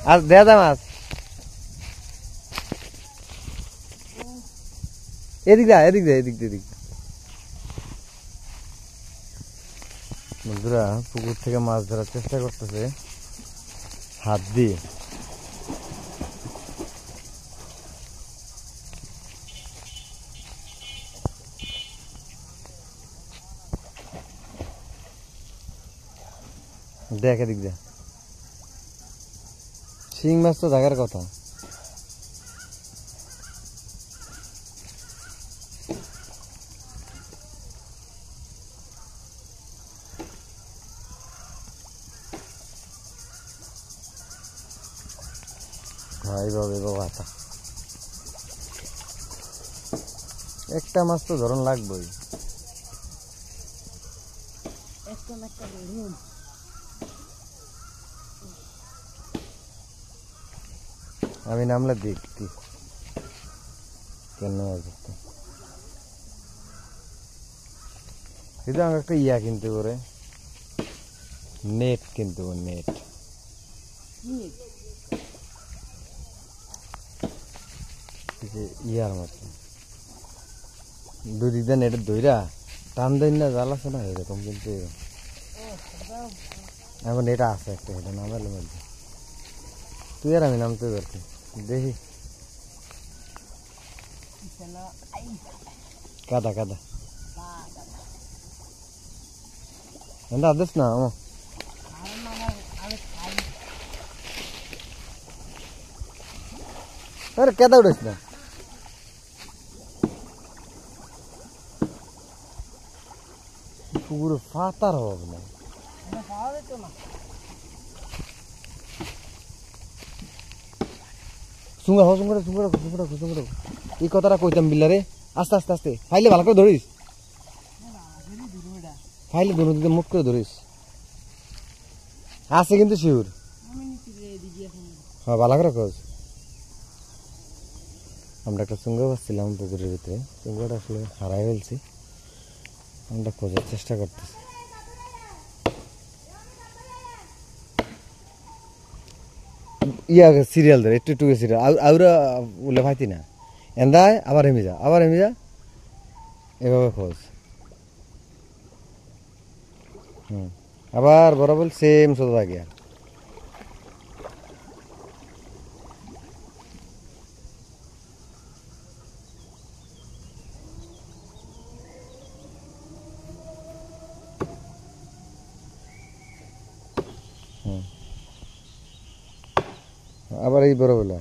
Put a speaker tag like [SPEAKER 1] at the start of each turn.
[SPEAKER 1] আর দেয়া যা মাছ এদিক দা এদিক দা এদিক দা এদিক বন্ধুরা পুকুর থেকে মাছ ধরার চেষ্টা করতেছে হাত দিয়ে দেখ এদিক দা শিং মাছ তো জাগার কথা এইভাবে বাবা একটা মাছ তো ধরন লাগবেই আমি নামলে দেখতি কেন কিন্তু আমাকে একটা ইয়া কিনতে করে নেট কিনতে নেট ইয়ার মতো দুই দিক দিয়ে নেটের দইরা টান দেন না জাল আছে না এরকম কিন্তু এখন নেট আছে একটা এটা নামালে মধ্যে তুই আর আমি নামতে পারছি দেখি কাদা কাদা আদেশ না ও আরে কেদা উঠেছ না পুকুরে ফাতার হবে না সুঙ্গা হো সুঙ্গা সুঙ্গা সুঙ্গা সুঙ্গা এই কথাটা কইতাম বিল্লারে আস্তে আস্তে আস্তে ফাইলে ভালো করে ধরিস ফাইলে ধরু দিতে মুখ করে ধরিস আছে কিন্তু শিওর হ্যাঁ ভালো করে খোঁজ আমরা একটা সুঙ্গা পাচ্ছিলাম পুকুরের ভিতরে সুঙ্গাটা আসলে হারাই ফেলছি আমরা খোঁজার চেষ্টা করতেছি ইয়া সিরিয়াল ধরে একটু একটু সিরিয়াল আউরা বলে ভাইতি না এন্দায় আবার হেমি যা এভাবে খোঁজ আবার বরাবর সেম সোজা গিয়া আবার এই বড় বেলা